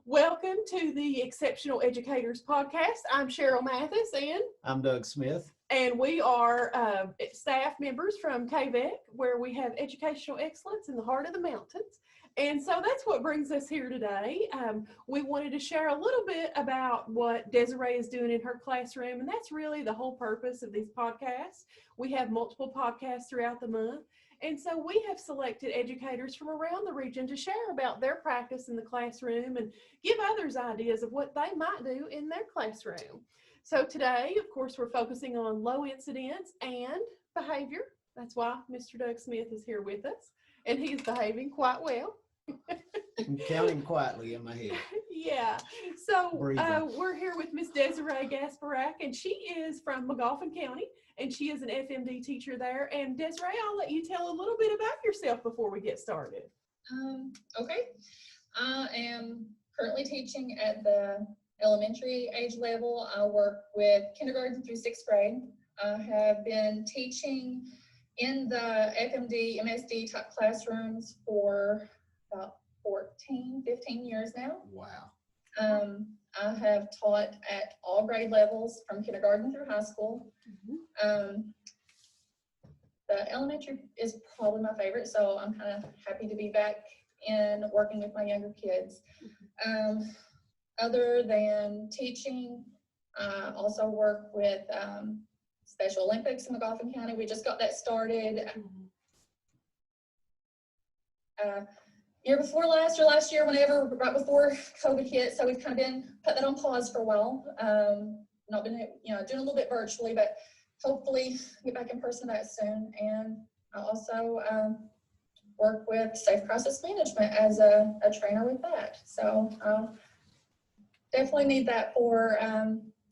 Welcome to the Exceptional Educators Podcast. I'm Cheryl Mathis and I'm Doug Smith. And we are staff members from KVEC, where we have educational excellence in the heart of the mountains. And so that's what brings us here today. We wanted to share a little bit about what Desiree is doing in her classroom, and that's really the whole purpose of these podcasts. We have multiple podcasts throughout the month, and so we have selected educators from around the region to share about their practice in the classroom and give others ideas of what they might do in their classroom. So today, of course, we're focusing on low incidence and behavior. That's why Mr. Doug Smith is here with us, and he's behaving quite well. I'm counting quietly in my head. Yeah. So we're here with Miss Desiree Gasparak, and she is from McGoffin County, and she is an FMD teacher there. And Desiree, I'll let you tell a little bit about yourself before we get started. Okay. I am currently teaching at the elementary age level. I work with kindergarten through 6th grade. I have been teaching in the FMD, MSD type classrooms for about 15 years now. Wow. I have taught at all grade levels from kindergarten through high school. The elementary is probably my favorite, so I'm kind of happy to be back in working with my younger kids. Other than teaching, I also work with Special Olympics in McGoffin County. We just got that started year before last or last year, whenever, right before COVID hit. So we've kind of been put that on pause for a while. Not been, doing a little bit virtually, but hopefully get back in person that soon. And I also work with Safe Crisis Management as a trainer with that. So definitely need that for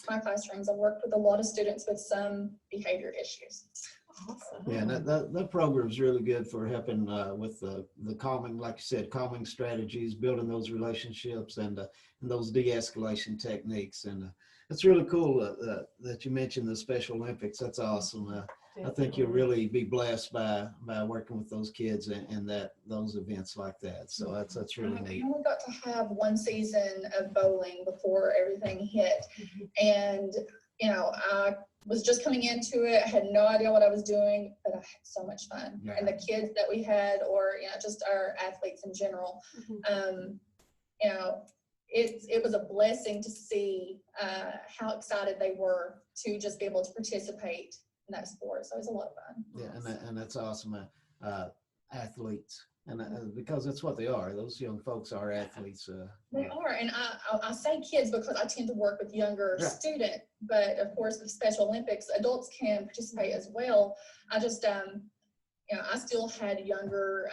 my classrooms. I've worked with a lot of students with some behavior issues. Awesome. Yeah, that program is really good for helping with the calming, like you said, calming strategies, building those relationships and those de-escalation techniques. And it's really cool that you mentioned the Special Olympics. That's awesome. I think you'll really be blessed by working with those kids and those events like that. So that's really neat. I only got to have one season of bowling before everything hit, and I was just coming into it. I had no idea what I was doing, but I had so much fun. Yeah. And the kids that we had, or just our athletes in general, it was a blessing to see how excited they were to just be able to participate in that sport. So it was a lot of fun. Yeah, and that's awesome. Athletes, and because that's what they are. Those young folks are athletes. They are, and I say kids because I tend to work with younger students, but of course with Special Olympics, adults can participate as well. I just, I still had younger,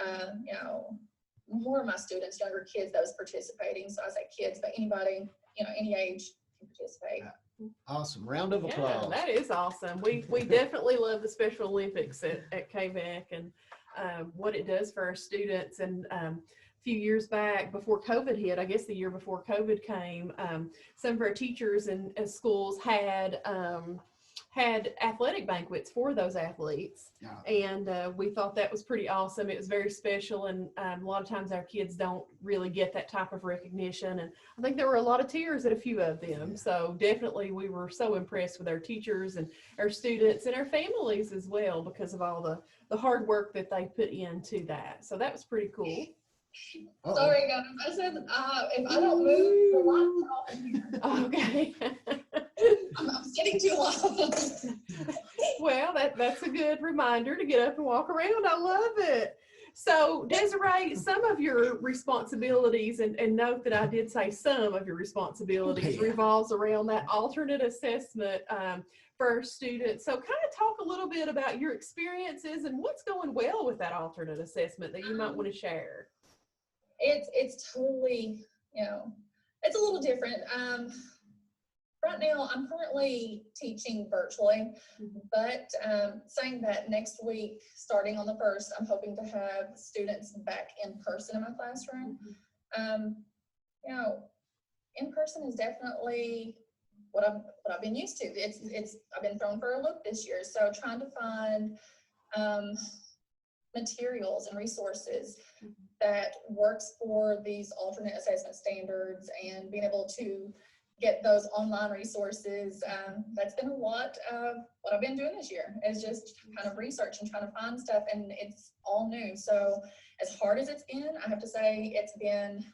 more of my students, younger kids that was participating. So I say kids, but anybody, any age can participate. Awesome. Round of applause. Yeah, that is awesome. We definitely love the Special Olympics at KVEC and what it does for our students. And a few years back, before COVID hit, I guess the year before COVID came, some of our teachers and schools had athletic banquets for those athletes. And we thought that was pretty awesome. It was very special, and a lot of times our kids don't really get that type of recognition, and I think there were a lot of tears at a few of them. So definitely we were so impressed with our teachers and our students and our families as well, because of all the hard work that they put into that. So that was pretty cool. Sorry guys, I said if I don't move the laptop. Okay. I'm getting too loud. Well, that's a good reminder to get up and walk around. I love it. So Desiree, some of your responsibilities, and note that I did say some of your responsibilities, revolves around that alternate assessment for our students. So kind of talk a little bit about your experiences and what's going well with that alternate assessment that you might want to share. It's totally, it's a little different. Right now, I'm currently teaching virtually, but saying that next week, starting on the 1st, I'm hoping to have students back in person in my classroom. In person is definitely what I've been used to. I've been thrown for a loop this year, so trying to find materials and resources that works for these alternate assessment standards and being able to get those online resources. That's been a lot of what I've been doing this year, is just kind of research and trying to find stuff, and it's all new. So as hard as it's been, I have to say it's been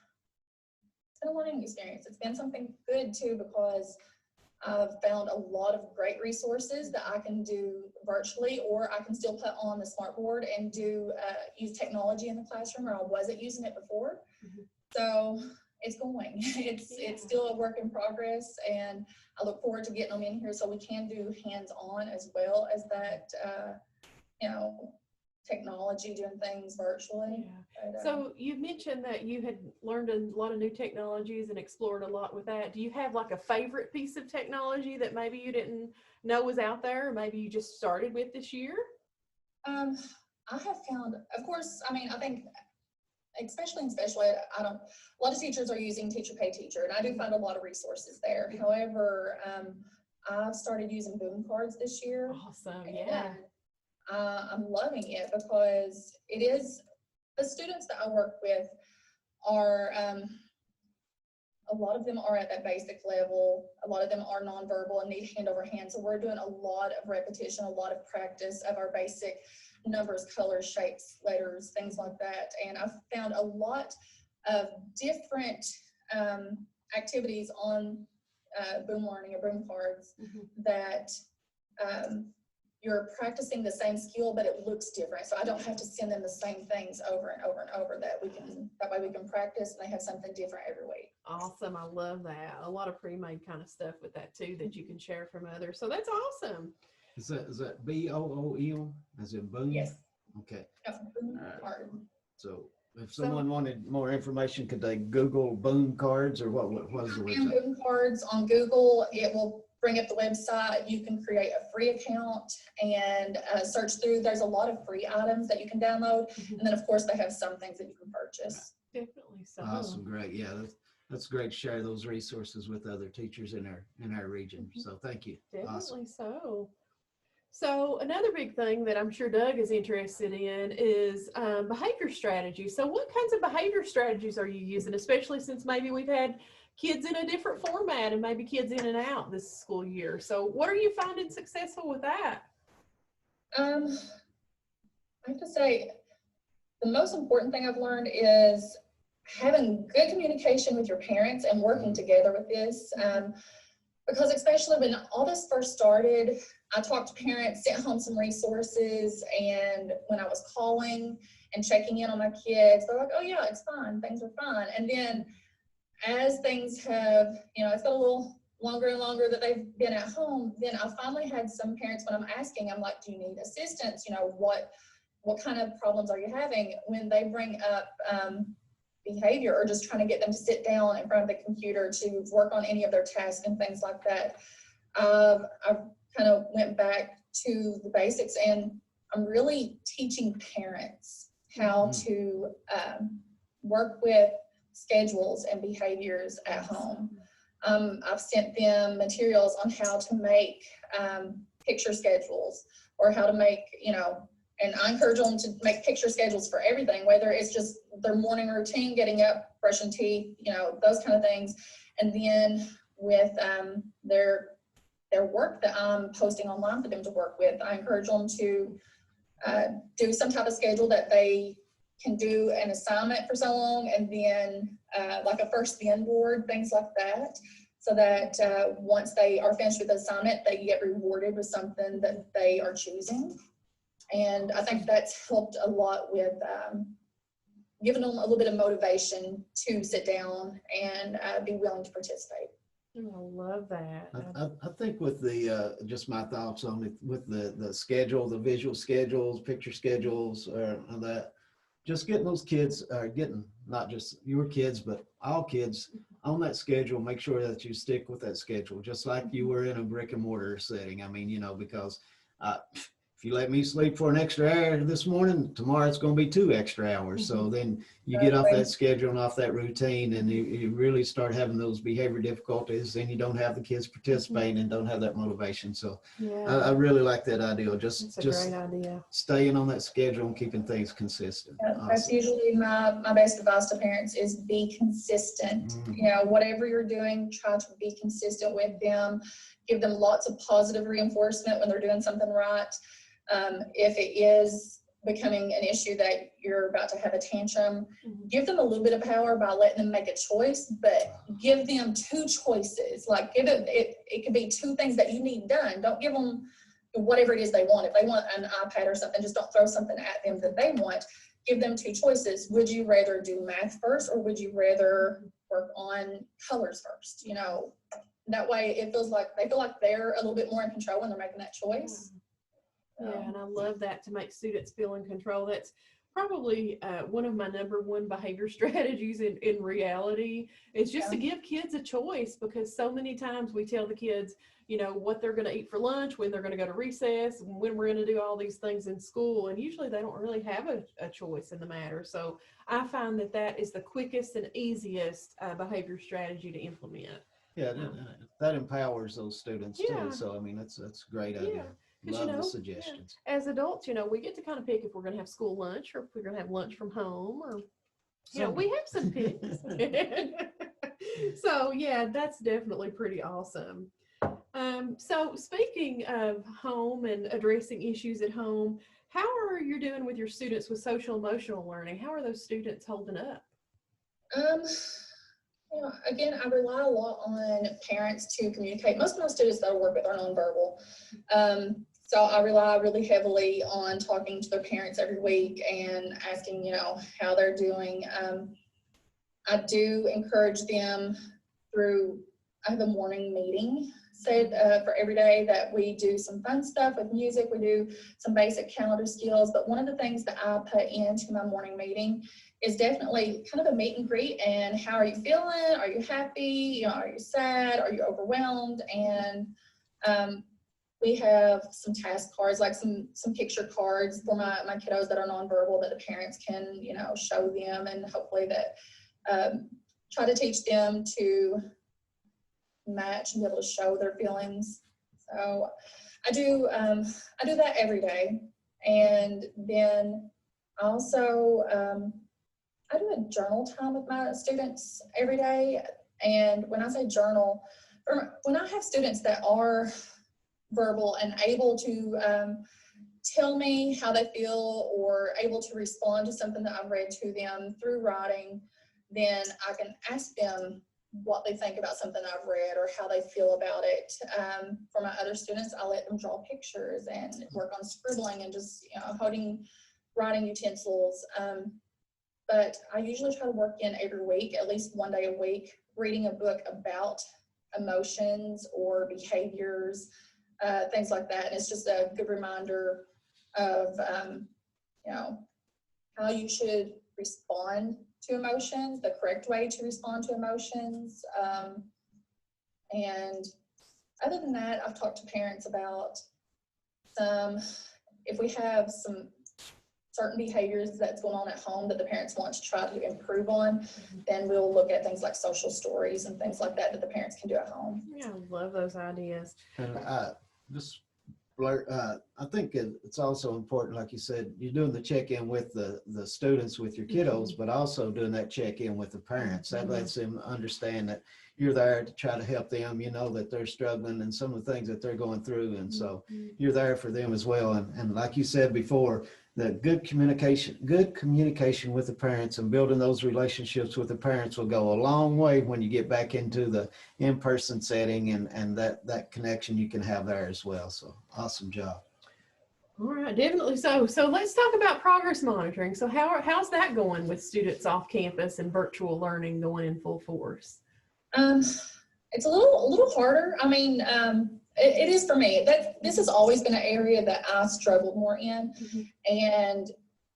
a learning experience. It's been something good too, because I've found a lot of great resources that I can do virtually, or I can still put on the smart board and do use technology in the classroom, or I wasn't using it before. So it's going. It's still a work in progress, and I look forward to getting them in here so we can do hands-on as well as that, you know, technology, doing things virtually. Yeah. But, So you mentioned that you had learned a lot of new technologies and explored a lot with that. Do you have like a favorite piece of technology that maybe you didn't know was out there, or maybe you just started with this year? I have found, of course, I mean, I think, especially in special ed, a lot of teachers are using Teacher Pay Teacher, and I do find a lot of resources there. However, I've started using boom cards this year. Awesome. Yeah. I'm loving it because it is, the students that I work with are, a lot of them are at that basic level. A lot of them are nonverbal and need hand over hand. So we're doing a lot of repetition, a lot of practice of our basic numbers, colors, shapes, letters, things like that. And I've found a lot of different activities on boom learning or boom cards that you're practicing the same skill, but it looks different. So I don't have to send them the same things over and over and over, that way we can practice and they have something different every week. Awesome. I love that. A lot of pre-made kind of stuff with that too, that you can share from others. So that's awesome. Is that BOOM as in boom? Yes. Okay. Boom All right. card. So if someone wanted more information, could they Google boom cards, or what is the website? Boom cards on Google. It will bring up the website. You can create a free account and search through. There's a lot of free items that you can download. And then of course they have some things that you can purchase. Definitely so. Awesome. Great. Yeah. That's great to share those resources with other teachers in our region. So thank you. Definitely Awesome. so. So another big thing that I'm sure Doug is interested in is behavior strategies. So what kinds of behavior strategies are you using, especially since maybe we've had kids in a different format and maybe kids in and out this school year? So what are you finding successful with that? I have to say, the most important thing I've learned is having good communication with your parents and working together with this. Because especially when all this first started, I talked to parents, sent home some resources, and when I was calling and checking in on my kids, they're like, oh yeah, it's fine, things are fine. And then as things have, it's got a little longer and longer that they've been at home, then I finally had some parents, when I'm asking, I'm like, do you need assistance? What kind of problems are you having? When they bring up behavior, or just trying to get them to sit down in front of the computer to work on any of their tasks and things like that, I kind of went back to the basics, and I'm really teaching parents how to work with schedules and behaviors at home. I've sent them materials on how to make picture schedules, or how to make, and I encourage them to make picture schedules for everything, whether it's just their morning routine, getting up, brushing teeth, those kind of things. And then with their work that I'm posting online for them to work with, I encourage them to do some type of schedule that they can do an assignment for so long, and then like a first then board, things like that, so that once they are finished with the assignment, they get rewarded with something that they are choosing. And I think that's helped a lot with giving them a little bit of motivation to sit down and be willing to participate. I love that. I think with the just my thoughts on it, with the schedule, the visual schedules, picture schedules, and that, just getting those kids, getting not just your kids, but all kids on that schedule. Make sure that you stick with that schedule, just like you were in a brick and mortar setting. I mean, because if you let me sleep for an extra hour this morning, tomorrow it's going to be 2 extra hours. So then you get off that schedule and off that routine, and you really start having those behavior difficulties, and you don't have the kids participating and don't have that motivation. So I really like that idea. Just a great idea. Staying on that schedule and keeping things consistent. That's usually my best advice to parents is be consistent. You know, whatever you're doing, try to be consistent with them. Give them lots of positive reinforcement when they're doing something right. If it is becoming an issue that you're about to have a tantrum, give them a little bit of power by letting them make a choice, but give them 2 choices. Like it could be 2 things that you need done. Don't give them whatever it is they want. If they want an iPad or something, just don't throw something at them that they want. Give them 2 choices. Would you rather do math first, or would you rather work on colors first? You know, that way it feels like they feel like they're a little bit more in control when they're making that choice. Yeah, and I love that, to make students feel in control. That's probably one of my #1 behavior strategies in reality, is just to give kids a choice, because so many times we tell the kids, you know, what they're going to eat for lunch, when they're going to go to recess, when we're going to do all these things in school, and usually they don't really have a choice in the matter. So I find that is the quickest and easiest behavior strategy to implement. Yeah, that empowers those students too. So I mean, that's a great idea. Love the suggestions. As adults, you know, we get to kind of pick if we're going to have school lunch, or if we're going to have lunch from home, or, you know, we have some picks. So yeah, that's definitely pretty awesome. So speaking of home and addressing issues at home, how are you doing with your students with social emotional learning? How are those students holding up? You know, again, I rely a lot on parents to communicate. Most of my students that I work with are nonverbal. So I rely really heavily on talking to their parents every week and asking, you know, how they're doing. I do encourage them through, I have a morning meeting set for every day that we do some fun stuff with music. We do some basic calendar skills, but one of the things that I put into my morning meeting is definitely kind of a meet and greet, and how are you feeling? Are you happy? You know, are you sad? Are you overwhelmed? And we have some task cards, like some picture cards for my kiddos that are nonverbal, that the parents can, you know, show them, and hopefully that try to teach them to match and be able to show their feelings. So I do that every day. And then also I do a journal time with my students every day. And when I say journal, when I have students that are verbal and able to tell me how they feel, or able to respond to something that I've read to them through writing, then I can ask them what they think about something I've read, or how they feel about it. For my other students, I let them draw pictures and work on scribbling and just, you know, holding writing utensils. But I usually try to work in every week, at least one day a week, reading a book about emotions or behaviors, things like that. And it's just a good reminder of, you know, how you should respond to emotions, the correct way to respond to emotions. And other than that, I've talked to parents about if we have some certain behaviors that's going on at home that the parents want to try to improve on, then we'll look at things like social stories and things like that the parents can do at home. Yeah, I love those ideas. And I think it's also important, like you said, you're doing the check-in with the students, with your kiddos, but also doing that check-in with the parents. That lets them understand that you're there to try to help them. You know that they're struggling and some of the things that they're going through, and so you're there for them as well. And like you said before, the good communication with the parents and building those relationships with the parents will go a long way when you get back into the in-person setting, and that connection you can have there as well. So awesome job. All right, definitely so. So let's talk about progress monitoring. So how's that going with students off campus and virtual learning going in full force? It's a little harder. I mean, it is for me. This has always been an area that I struggled more in. And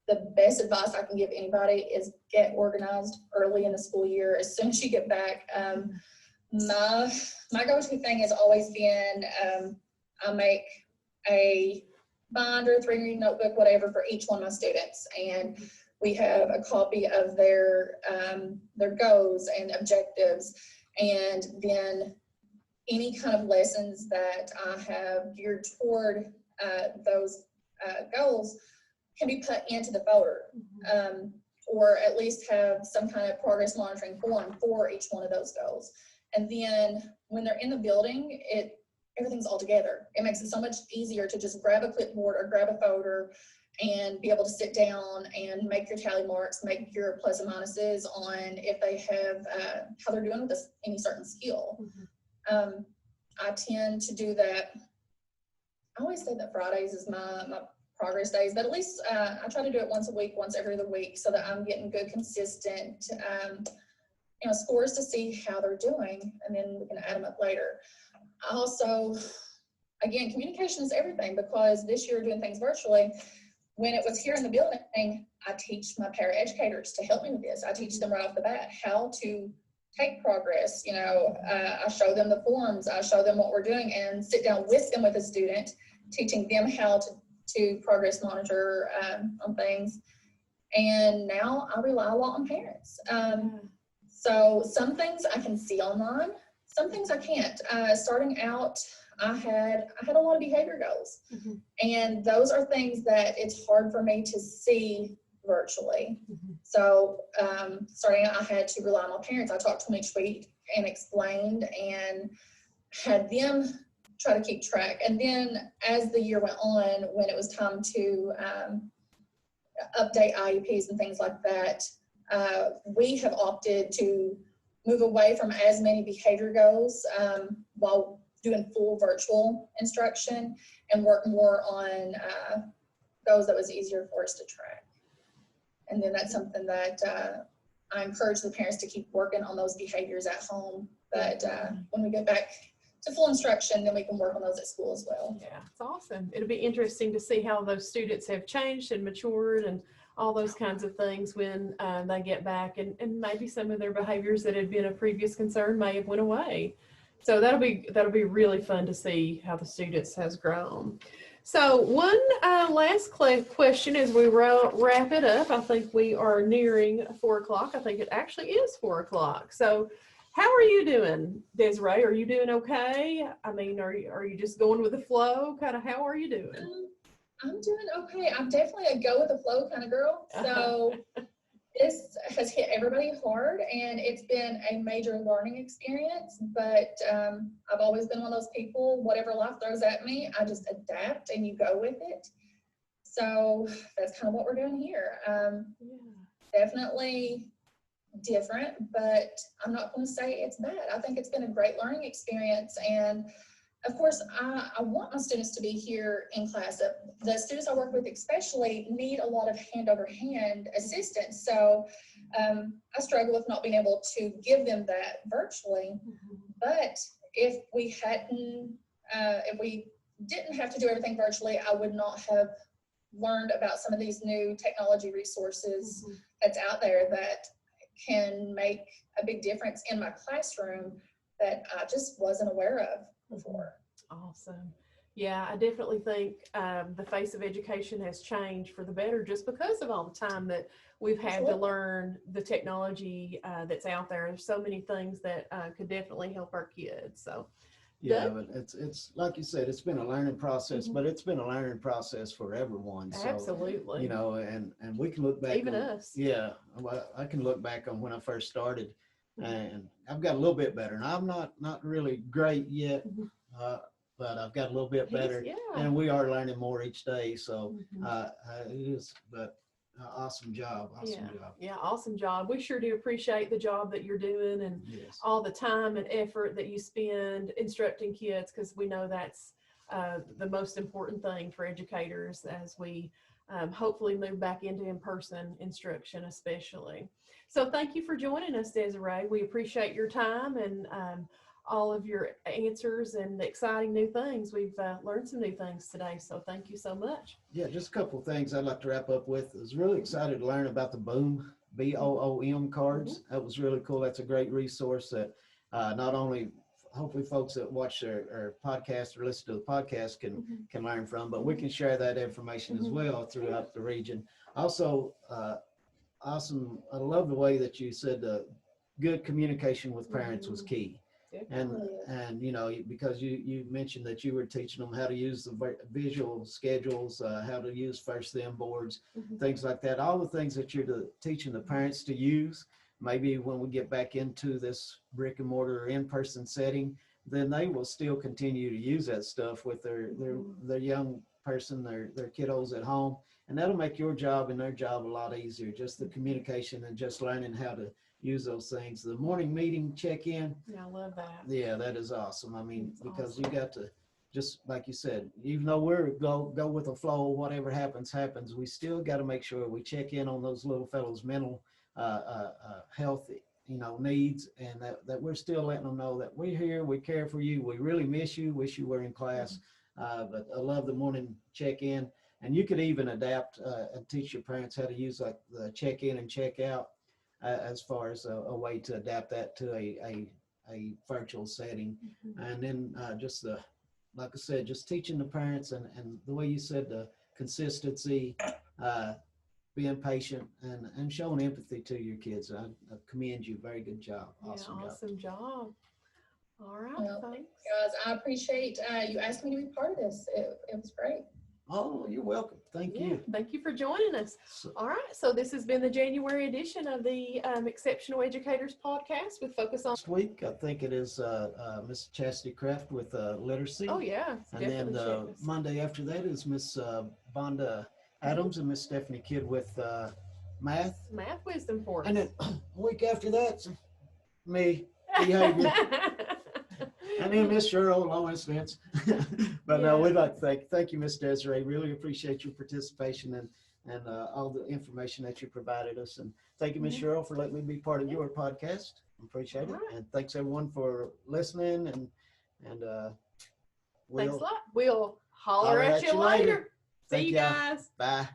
the best advice I can give anybody is get organized early in the school year. As soon as you get back, my go-to thing has always been I make a binder, 3-reading notebook, whatever, for each one of my students. And we have a copy of their goals and objectives, and then any kind of lessons that I have geared toward those goals can be put into the folder, or at least have some kind of progress monitoring form for each one of those goals. And then when they're in the building, everything's all together. It makes it so much easier to just grab a clipboard or grab a folder and be able to sit down and make your tally marks, make your plus and minuses on if they have, how they're doing with any certain skill. I tend to do that. I always say that Fridays is my progress days, but at least I try to do it once a week, once every other week, so that I'm getting good, consistent scores to see how they're doing, and then we can add them up later. Also, again, communication is everything, because this year doing things virtually, when it was here in the building, I teach my paraeducators to help me with this. I teach them right off the bat how to take progress. I show them the forms, I show them what we're doing, and sit down with them with a student, teaching them how to progress monitor on things. And now I rely a lot on parents. So some things I can see online, some things I can't. Starting out, I had a lot of behavior goals, and those are things that it's hard for me to see virtually. So starting out, I had to rely on my parents. I talked to them each week and explained and had them try to keep track. And then as the year went on, when it was time to update IEPs and things like that, we have opted to move away from as many behavior goals while doing full virtual instruction, and work more on goals that was easier for us to track. And then that's something that I encourage the parents to keep working on those behaviors at home, but when we get back to full instruction, then we can work on those at school as well. Yeah, it's awesome. It'll be interesting to see how those students have changed and matured and all those kinds of things when they get back, and maybe some of their behaviors that had been a previous concern may have went away. So that'll be really fun to see how the students has grown. So one last question as we wrap it up. I think we are nearing 4 o'clock. I think it actually is 4 o'clock. So how are you doing, Desiree? Are you doing okay? I mean, are you just going with the flow? Kind of, how are you doing? I'm doing okay. I'm definitely a go with the flow kind of girl. So this has hit everybody hard, and it's been a major learning experience, but I've always been one of those people, whatever life throws at me, I just adapt and you go with it. So that's kind of what we're doing here. Definitely different, but I'm not going to say it's bad. I think it's been a great learning experience, and of course, I want my students to be here in class. The students I work with especially need a lot of hand-over-hand assistance. So I struggle with not being able to give them that virtually. But if we didn't have to do everything virtually, I would not have learned about some of these new technology resources that's out there that can make a big difference in my classroom that I just wasn't aware of before. Awesome. Yeah, I definitely think the face of education has changed for the better just because of all the time that we've had to learn the technology that's out there. There's so many things that could definitely help our kids. So yeah, but it's like you said, it's been a learning process, but it's been a learning process for everyone. So, absolutely. And we can look back even on, us. Yeah, I can look back on when I first started, and I've got a little bit better. And I'm not really great yet, but I've got a little bit better, and we are learning more each day. So it is, but awesome job. Yeah, awesome job. We sure do appreciate the job that you're doing, and all the time and effort that you spend instructing kids, because we know that's the most important thing for educators as we hopefully move back into in-person instruction especially. So thank you for joining us, Desiree. We appreciate your time and all of your answers and the exciting new things. We've learned some new things today, so thank you so much. Yeah, just a couple of things I'd like to wrap up with. I was really excited to learn about the BOOM, B-O-O-M cards. That was really cool. That's a great resource that not only hopefully folks that watch our podcast or listen to the podcast can learn from, but we can share that information as well throughout the region. Also, awesome. I love the way that you said good communication with parents was key. And you know, because you mentioned that you were teaching them how to use the visual schedules, how to use first them boards, things like that. All the things that you're teaching the parents to use. Maybe when we get back into this brick and mortar or in-person setting, then they will still continue to use that stuff with their young person, their kiddos at home, and that'll make your job and their job a lot easier. Just the communication and just learning how to use those things. The morning meeting check-in. Yeah, I love that. Yeah, that is awesome. I mean, That's because awesome. you got to, just like you said, even though we're go with the flow, whatever happens, we still got to make sure we check in on those little fellows' mental health, you know, needs, and that we're still letting them know that we're here, we care for you, we really miss you, wish you were in class. But I love the morning check-in, and you could even adapt and teach your parents how to use like the check-in and check-out as far as a way to adapt that to a virtual setting. And then just like I said, just teaching the parents and the way you said, the consistency, being patient and showing empathy to your kids. I commend you. Very good job. Awesome job. All right, Well, thanks. Guys, I appreciate you asking me to be part of this. It was great. Oh, you're welcome. Thank you. Thank you for joining us. So, All right, so this has been the January edition of the Exceptional Educators Podcast with focus on. next week, I think it is Miss Chastity Craft with literacy. Oh yeah, And then definitely check us. Monday after that is Miss Bonda Adams and Miss Stephanie Kidd with math. Math wisdom for us. And then week after that's me, behavior. And then Miss Cheryl, low incidents. But Yeah. we'd like to thank you, Miss Desiree. Really appreciate your participation and all the information that you provided us. And thank you, Miss Cheryl, for letting me be part of your podcast. Appreciate it. All right. And thanks everyone for listening. And Thanks a we'll lot. We'll holler at you later. See Thank you y'all. guys. Bye.